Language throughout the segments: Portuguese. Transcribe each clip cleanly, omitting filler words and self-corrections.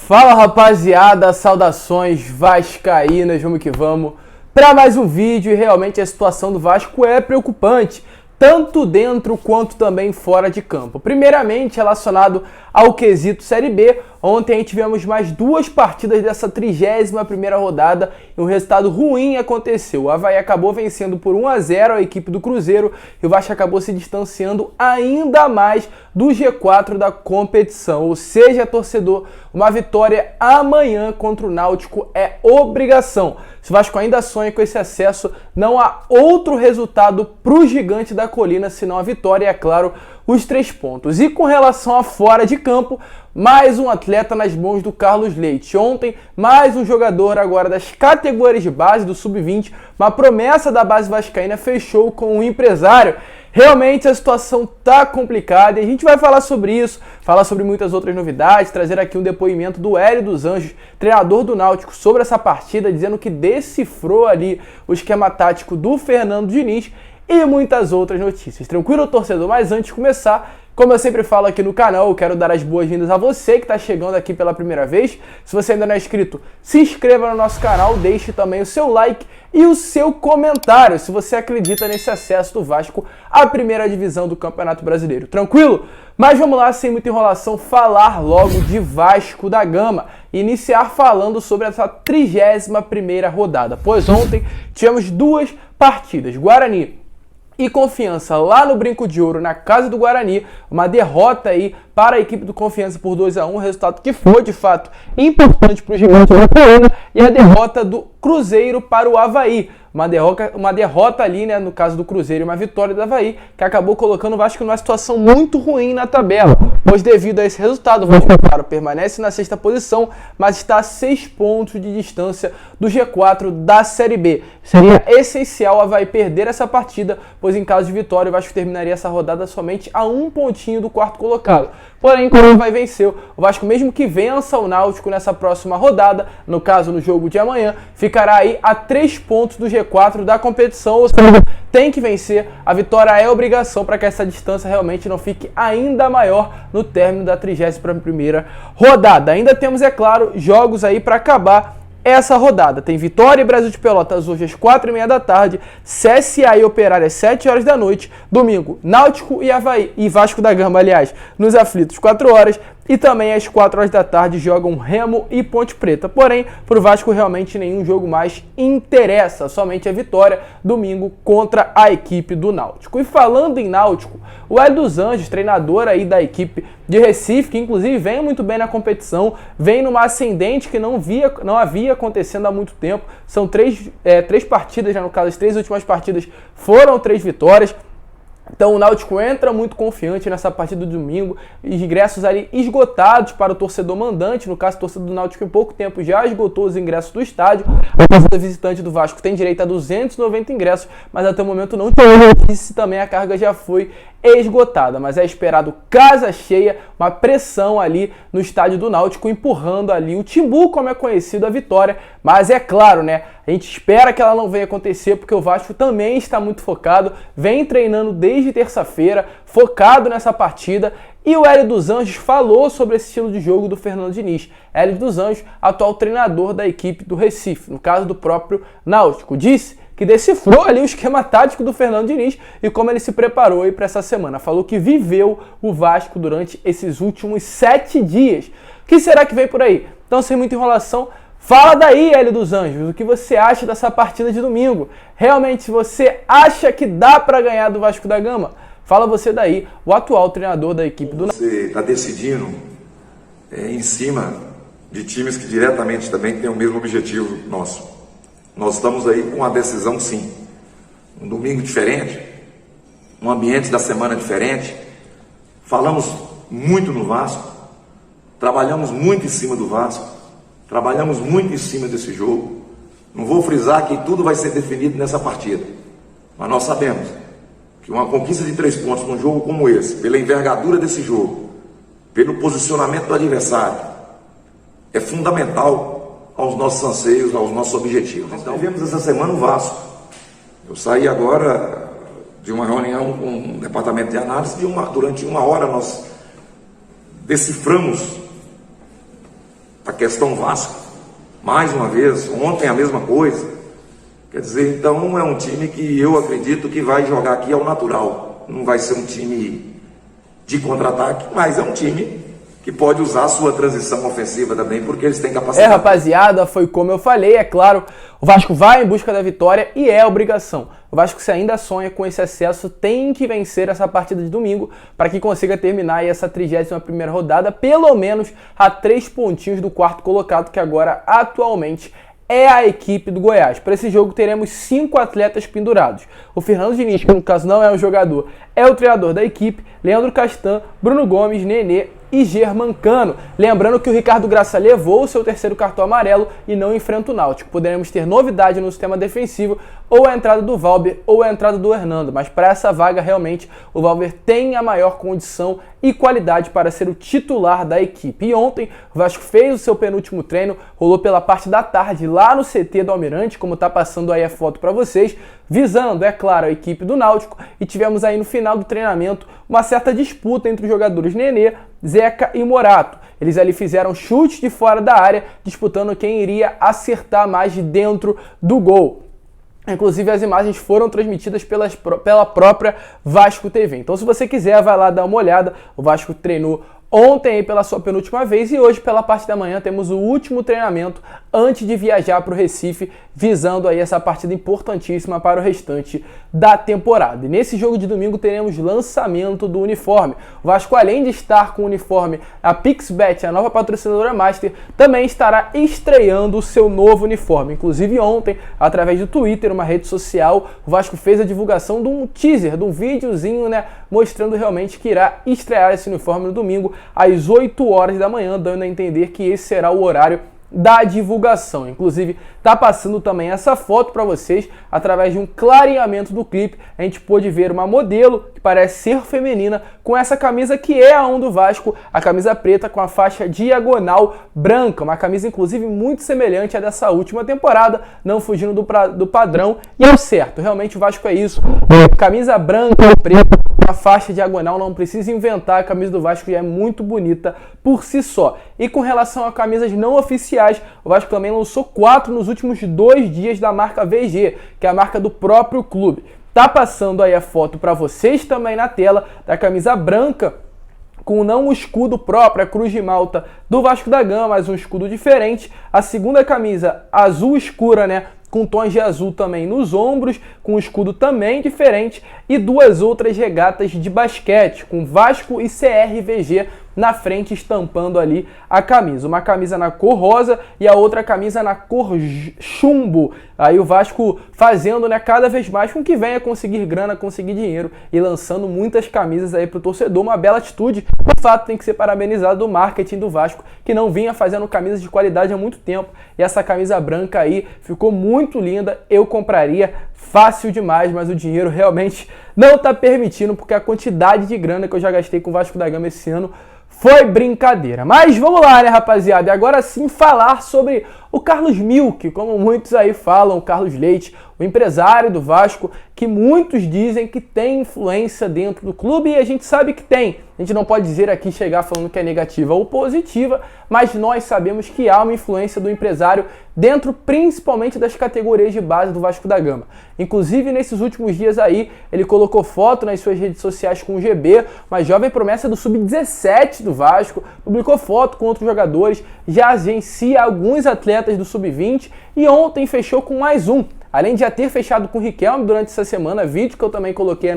Fala rapaziada, saudações vascaínas, vamos que vamos para mais um vídeo. E realmente a situação do Vasco é preocupante, tanto dentro quanto também fora de campo. Primeiramente relacionado ao quesito Série B, ontem a gente tivemos mais duas partidas dessa 31ª rodada e um resultado ruim aconteceu. O Avaí acabou vencendo por 1-0 a equipe do Cruzeiro e o Vasco acabou se distanciando ainda mais do G4 da competição. Ou seja, torcedor, uma vitória amanhã contra o Náutico é obrigação. Se o Vasco ainda sonha com esse acesso, não há outro resultado para o gigante da colina senão a vitória e, é claro, os 3 pontos. E com relação a fora de campo, mais um atleta nas mãos do Carlos Leite. Ontem, mais um jogador agora das categorias de base do Sub-20, uma promessa da base vascaína, fechou com um empresário. Realmente a situação tá complicada e a gente vai falar sobre isso, falar sobre muitas outras novidades, trazer aqui um depoimento do Hélio dos Anjos, treinador do Náutico, sobre essa partida, dizendo que decifrou ali o esquema tático do Fernando Diniz e muitas outras notícias. Tranquilo, torcedor? Mas antes de começar, como eu sempre falo aqui no canal, eu quero dar as boas-vindas a você que está chegando aqui pela primeira vez. Se você ainda não é inscrito, se inscreva no nosso canal, deixe também o seu like e o seu comentário se você acredita nesse acesso do Vasco à primeira divisão do Campeonato Brasileiro. Tranquilo? Mas vamos lá, sem muita enrolação, falar logo de Vasco da Gama e iniciar falando sobre essa 31ª rodada. Pois ontem tivemos duas partidas, Guarani e Confiança lá no Brinco de Ouro, na casa do Guarani, uma derrota aí para a equipe do Confiança por 2-1, resultado que foi de fato importante para o gigante da colina, e a derrota do Cruzeiro para o Avaí, uma derrota ali, né, no caso do Cruzeiro, e uma vitória do Avaí, que acabou colocando o Vasco numa situação muito ruim na tabela, pois devido a esse resultado, o Vasco, claro, permanece na 6ª posição, mas está a 6 pontos de distância do G4 da Série B. Seria essencial o Avaí perder essa partida, pois em caso de vitória, o Vasco terminaria essa rodada somente a 1 pontinho do 4º colocado. Porém, quando o Avaí venceu, o Vasco, mesmo que vença o Náutico nessa próxima rodada, no caso no jogo de amanhã, ficará aí a 3 pontos do G4 da competição, ou seja, tem que vencer. A vitória é obrigação para que essa distância realmente não fique ainda maior no término da 31ª rodada. Ainda temos, é claro, jogos aí para acabar essa rodada. Tem Vitória e Brasil de Pelotas hoje às 4h30 da tarde, CSA e Operário às 7 horas da noite, domingo Náutico e Avaí, e Vasco da Gama, aliás, nos aflitos 4 horas, e também às 4 horas da tarde jogam Remo e Ponte Preta. Porém, para o Vasco realmente nenhum jogo mais interessa, somente a vitória domingo contra a equipe do Náutico. E falando em Náutico, o Hélio dos Anjos, treinador aí da equipe de Recife, que inclusive vem muito bem na competição, vem numa ascendente que não havia acontecendo há muito tempo. São três partidas, já no caso as 3 últimas partidas foram 3 vitórias. Então o Náutico entra muito confiante nessa partida do domingo, ingressos ali esgotados para o torcedor mandante, no caso o torcedor do Náutico em pouco tempo já esgotou os ingressos do estádio. A torcida visitante do Vasco tem direito a 290 ingressos, mas até o momento não tem se também a carga já foi esgotada, mas é esperado casa cheia, uma pressão ali no estádio do Náutico, empurrando ali o Timbu, como é conhecido, a vitória. Mas é claro, né, a gente espera que ela não venha acontecer, porque o Vasco também está muito focado, vem treinando desde terça-feira, focado nessa partida. E o Hélio dos Anjos falou sobre esse estilo de jogo do Fernando Diniz. Hélio dos Anjos, atual treinador da equipe do Recife, no caso do próprio Náutico, disse que decifrou ali o esquema tático do Fernando Diniz e como ele se preparou aí para essa semana. Falou que viveu o Vasco durante esses últimos 7 dias. O que será que vem por aí? Então, sem muita enrolação, fala daí, Hélio dos Anjos, o que você acha dessa partida de domingo? Realmente você acha que dá para ganhar do Vasco da Gama? Fala você daí, o atual treinador da equipe do Náutico. Você está decidindo em cima de times que diretamente também têm o mesmo objetivo nosso. Nós estamos aí com uma decisão, sim. Um domingo diferente, um ambiente da semana diferente. Falamos muito no Vasco, trabalhamos muito em cima do Vasco, trabalhamos muito em cima desse jogo. Não vou frisar que tudo vai ser definido nessa partida, mas nós sabemos que uma conquista de 3 pontos num jogo como esse, pela envergadura desse jogo, pelo posicionamento do adversário, é fundamental aos nossos anseios, aos nossos objetivos. Então, vivemos essa semana o Vasco. Eu saí agora de uma reunião com o departamento de análise, durante 1 hora nós deciframos A questão Vasco, mais uma vez, ontem a mesma coisa. Quer dizer, então é um time que eu acredito que vai jogar aqui ao natural. Não vai ser um time de contra-ataque, mas é um time que pode usar a sua transição ofensiva também, porque eles têm capacidade. Rapaziada, foi como eu falei, é claro, o Vasco vai em busca da vitória e é obrigação. O Vasco, se ainda sonha com esse acesso, tem que vencer essa partida de domingo para que consiga terminar aí essa 31ª rodada, pelo menos a 3 pontinhos do quarto colocado, que agora atualmente é a equipe do Goiás. Para esse jogo teremos 5 atletas pendurados. O Fernando Diniz, que no caso não é um jogador, é o treinador da equipe, Leandro Castan, Bruno Gomes, Nenê e Germancano. Lembrando que o Ricardo Graça levou o seu 3º cartão amarelo e não enfrenta o Náutico. Poderemos ter novidade no sistema defensivo, ou a entrada do Valber ou a entrada do Hernando, mas para essa vaga realmente o Valber tem a maior condição e qualidade para ser o titular da equipe. E ontem o Vasco fez o seu penúltimo treino, rolou pela parte da tarde lá no CT do Almirante, como está passando aí a foto para vocês, visando, é claro, a equipe do Náutico, e tivemos aí no final do treinamento uma certa disputa entre os jogadores Nenê, Zeca e Morato. Eles ali fizeram chutes de fora da área, disputando quem iria acertar mais de dentro do gol. Inclusive as imagens foram transmitidas pela própria Vasco TV. Então se você quiser, vai lá dar uma olhada. O Vasco treinou ontem aí pela sua penúltima vez e hoje pela parte da manhã temos o último treinamento antes de viajar para o Recife, visando aí essa partida importantíssima para o restante da temporada. E nesse jogo de domingo teremos lançamento do uniforme. O Vasco, além de estar com o uniforme, a Pixbet, a nova patrocinadora Master, também estará estreando o seu novo uniforme. Inclusive ontem, através do Twitter, uma rede social, o Vasco fez a divulgação de um teaser, de um videozinho, né, mostrando realmente que irá estrear esse uniforme no domingo às 8 horas da manhã, dando a entender que esse será o horário da divulgação. Inclusive, tá passando também essa foto para vocês através de um clareamento do clipe. A gente pôde ver uma modelo que parece ser feminina com essa camisa que é a 1 do Vasco, a camisa preta com a faixa diagonal branca, uma camisa inclusive muito semelhante à dessa última temporada, não fugindo do padrão, e é o certo, realmente o Vasco é isso, camisa branca e preta, a faixa diagonal, não precisa inventar, a camisa do Vasco já é muito bonita por si só. E com relação a camisas não oficiais, o Vasco também lançou 4 nos últimos 2 dias da marca VG, que é a marca do próprio clube. Tá passando aí a foto para vocês também na tela da camisa branca, com não o escudo próprio, a Cruz de Malta do Vasco da Gama, mas um escudo diferente. A segunda camisa azul escura, né, com tons de azul também nos ombros, com um escudo também diferente, e 2 outras regatas de basquete, com Vasco e CRVG na frente, estampando ali a camisa. Uma camisa na cor rosa e a outra camisa na cor chumbo. Aí o Vasco fazendo, né, cada vez mais com que venha conseguir grana, conseguir dinheiro e lançando muitas camisas aí pro torcedor. Uma bela atitude. De fato, tem que ser parabenizado do marketing do Vasco, que não vinha fazendo camisas de qualidade há muito tempo. E essa camisa branca aí ficou muito linda. Eu compraria fácil demais, mas o dinheiro realmente não tá permitindo, porque a quantidade de grana que eu já gastei com o Vasco da Gama esse ano foi brincadeira. Mas vamos lá, né, rapaziada? E agora sim falar sobre o Carlos Milk, como muitos aí falam, o Carlos Leite, o empresário do Vasco, que muitos dizem que tem influência dentro do clube, e a gente sabe que tem. A gente não pode dizer aqui, chegar falando que é negativa ou positiva, mas nós sabemos que há uma influência do empresário dentro principalmente das categorias de base do Vasco da Gama. Inclusive, nesses últimos dias aí, ele colocou foto nas suas redes sociais com o GB, uma jovem promessa do Sub-17 do Vasco, publicou foto com outros jogadores, já agencia alguns atletas do Sub-20 e ontem fechou com mais um. Além de já ter fechado com o Riquelme durante essa semana, vídeo que eu também coloquei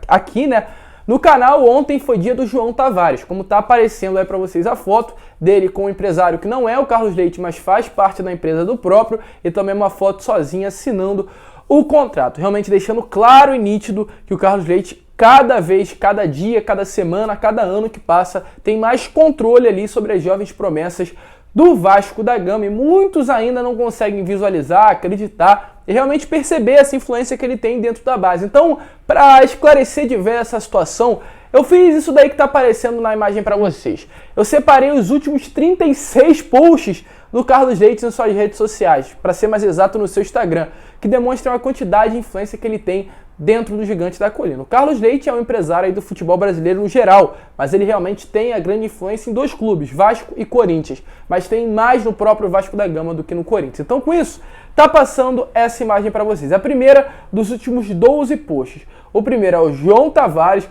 aqui, né, no canal. Ontem foi dia do João Tavares, como tá aparecendo aí para vocês a foto dele com o empresário que não é o Carlos Leite, mas faz parte da empresa do próprio, e também uma foto sozinha assinando o contrato, realmente deixando claro e nítido que o Carlos Leite, cada vez, cada dia, cada semana, cada ano que passa, tem mais controle ali sobre as jovens promessas do Vasco da Gama, e muitos ainda não conseguem visualizar, acreditar e realmente perceber essa influência que ele tem dentro da base. Então, para esclarecer de ver essa situação, eu fiz isso daí que está aparecendo na imagem para vocês. Eu separei os últimos 36 posts do Carlos Leite nas suas redes sociais, para ser mais exato, no seu Instagram, que demonstram a quantidade de influência que ele tem dentro do Gigante da Colina. O Carlos Leite é um empresário aí do futebol brasileiro no geral, mas ele realmente tem a grande influência em dois clubes, Vasco e Corinthians, mas tem mais no próprio Vasco da Gama do que no Corinthians. Então, com isso, tá passando essa imagem para vocês. A primeira dos últimos 12 posts. O primeiro é o João Tavares,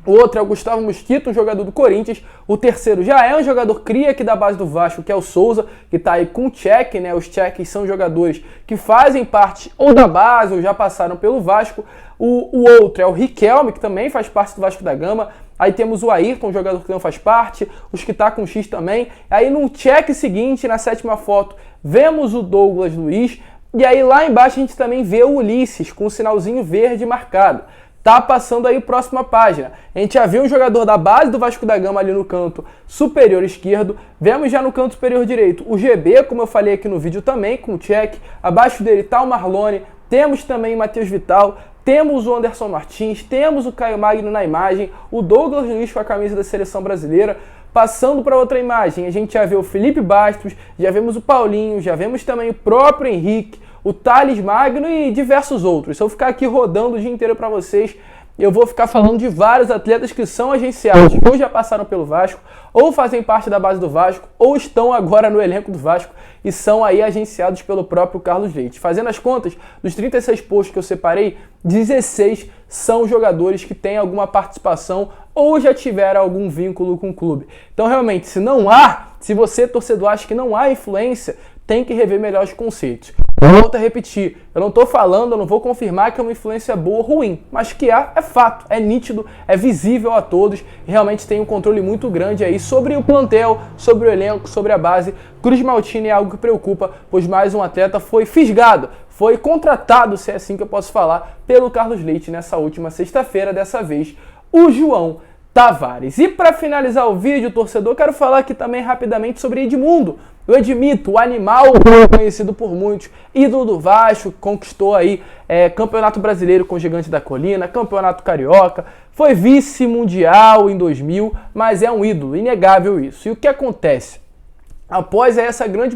o outro é o Gustavo Mosquito, um jogador do Corinthians. O terceiro já é um jogador cria aqui da base do Vasco, que é o Souza, que está aí com o Tchek, né? Os Tcheques são jogadores que fazem parte ou da base ou já passaram pelo Vasco. O outro é o Riquelme, que também faz parte do Vasco da Gama. Aí temos o Ayrton, um jogador que não faz parte, os que tá com X também. Aí no check seguinte, na sétima foto, vemos o Douglas Luiz. E aí lá embaixo a gente também vê o Ulisses, com o sinalzinho verde marcado. Tá passando aí próxima página. A gente já viu um jogador da base do Vasco da Gama ali no canto superior esquerdo. Vemos já no canto superior direito o GB, como eu falei aqui no vídeo também, com o check. Abaixo dele tá o Marlone. Temos também o Matheus Vital. Temos o Anderson Martins. Temos o Caio Magno na imagem. O Douglas Luiz com a camisa da seleção brasileira. Passando para outra imagem, a gente já vê o Felipe Bastos, já vemos o Paulinho, já vemos também o próprio Henrique, o Thales Magno e diversos outros. Se eu ficar aqui rodando o dia inteiro para vocês, eu vou ficar falando de vários atletas que são agenciados, ou já passaram pelo Vasco, ou fazem parte da base do Vasco, ou estão agora no elenco do Vasco e são aí agenciados pelo próprio Carlos Leite. Fazendo as contas, dos 36 posts que eu separei, 16 são jogadores que têm alguma participação ou já tiveram algum vínculo com o clube. Então, realmente, se você, torcedor, acha que não há influência, tem que rever melhor os conceitos. Volto a repetir, eu não estou falando, eu não vou confirmar que é uma influência boa ou ruim, mas que há, é fato, é nítido, é visível a todos e realmente tem um controle muito grande aí sobre o plantel, sobre o elenco, sobre a base. Cruz Maltini é algo que preocupa, pois mais um atleta foi fisgado, foi contratado, se é assim que eu posso falar, pelo Carlos Leite nessa última sexta-feira, dessa vez o João Tavares. E para finalizar o vídeo, torcedor, quero falar aqui também rapidamente sobre Edmundo, o Edmito, o animal conhecido por muitos, ídolo do Vasco, conquistou aí Campeonato Brasileiro com o Gigante da Colina, Campeonato Carioca, foi vice-mundial em 2000, mas é um ídolo, inegável isso. E o que acontece? Após essa grande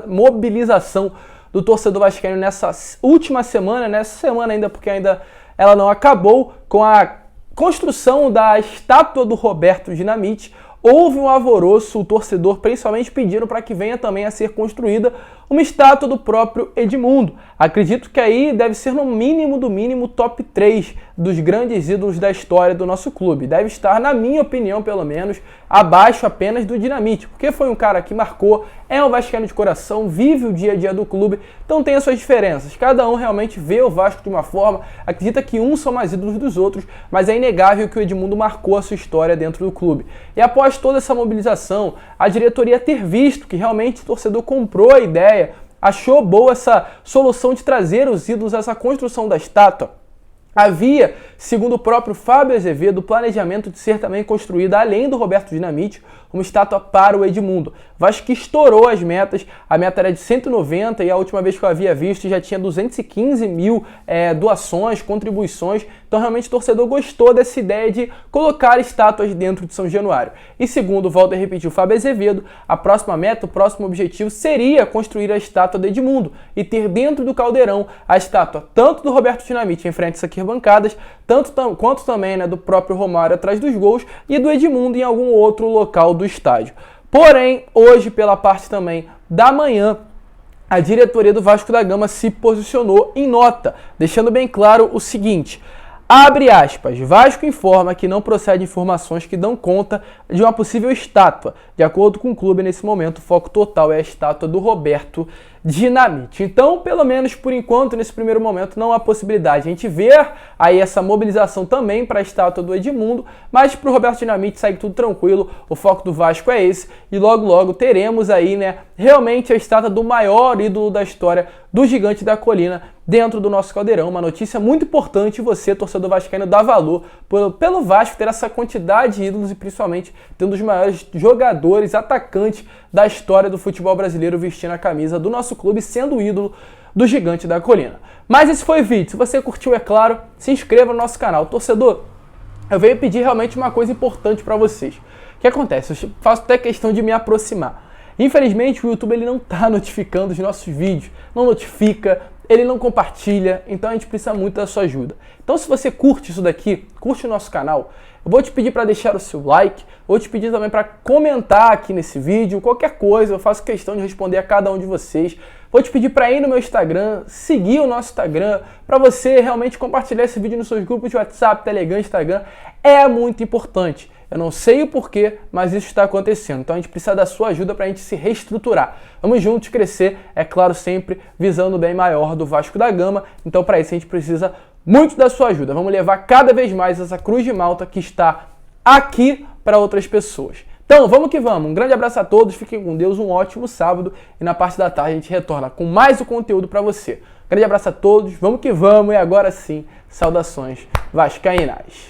mobilização do torcedor vascaíno nessa última semana, nessa semana ainda, porque ainda ela não acabou, com a construção da estátua do Roberto Dinamite, houve um alvoroço, o torcedor principalmente pediram para que venha também a ser construída uma estátua do próprio Edmundo. Acredito que aí deve ser no mínimo do mínimo top 3 dos grandes ídolos da história do nosso clube. Deve estar, na minha opinião pelo menos, abaixo apenas do Dinamite, porque foi um cara que marcou, é um vascaíno de coração, vive o dia a dia do clube, então tem as suas diferenças. Cada um realmente vê o Vasco de uma forma, acredita que uns são mais ídolos dos outros, mas é inegável que o Edmundo marcou a sua história dentro do clube. E após toda essa mobilização, a diretoria ter visto que realmente o torcedor comprou a ideia, achou boa essa solução de trazer os ídolos a essa construção da estátua, havia, segundo o próprio Fábio Azevedo, o planejamento de ser também construída, além do Roberto Dinamite, uma estátua para o Edmundo. Vasco que estourou as metas, a meta era de 190 e a última vez que eu havia visto já tinha 215 mil doações, contribuições, então realmente o torcedor gostou dessa ideia de colocar estátuas dentro de São Januário. E segundo, volto a repetir, o Fábio Azevedo, a próxima meta, o próximo objetivo seria construir a estátua do Edmundo e ter dentro do caldeirão a estátua tanto do Roberto Dinamite em frente às arquibancadas, quanto também do próprio Romário atrás dos gols e do Edmundo em algum outro local do estádio. Porém, hoje, pela parte também da manhã, a diretoria do Vasco da Gama se posicionou em nota, deixando bem claro o seguinte: abre aspas, Vasco informa que não procede informações que dão conta de uma possível estátua. De acordo com o clube, nesse momento, o foco total é a estátua do Roberto Dinamite. Então, pelo menos por enquanto, nesse primeiro momento, não há possibilidade. A gente vê aí essa mobilização também para a estátua do Edmundo, mas para o Roberto Dinamite segue tudo tranquilo, o foco do Vasco é esse, e logo logo teremos aí, realmente a estátua do maior ídolo da história do Gigante da Colina dentro do nosso caldeirão. Uma notícia muito importante, você, torcedor vascaíno, dá valor pelo Vasco ter essa quantidade de ídolos e principalmente ter um dos maiores jogadores, atacantes da história do futebol brasileiro vestindo a camisa do nosso clube, sendo o ídolo do Gigante da Colina. Mas esse foi o vídeo. Se você curtiu, é claro, se inscreva no nosso canal. Torcedor, eu venho pedir realmente uma coisa importante para vocês. O que acontece? Eu faço até questão de me aproximar. Infelizmente, o YouTube ele não está notificando os nossos vídeos, não notifica. ele não compartilha, então a gente precisa muito da sua ajuda. Então se você curte isso daqui, curte o nosso canal, eu vou te pedir para deixar o seu like, vou te pedir também para comentar aqui nesse vídeo, qualquer coisa, eu faço questão de responder a cada um de vocês. Vou te pedir para ir no meu Instagram, seguir o nosso Instagram, para você realmente compartilhar esse vídeo nos seus grupos de WhatsApp, Telegram, Instagram, é muito importante. Eu não sei o porquê, mas isso está acontecendo. Então a gente precisa da sua ajuda para a gente se reestruturar. Vamos juntos crescer, é claro, sempre visando o bem maior do Vasco da Gama. Então para isso a gente precisa muito da sua ajuda. Vamos levar cada vez mais essa Cruz de Malta que está aqui para outras pessoas. Então vamos que vamos. Um grande abraço a todos, fiquem com Deus, um ótimo sábado. E na parte da tarde a gente retorna com mais o conteúdo para você. Grande abraço a todos, vamos que vamos. E agora sim, saudações vascaínas.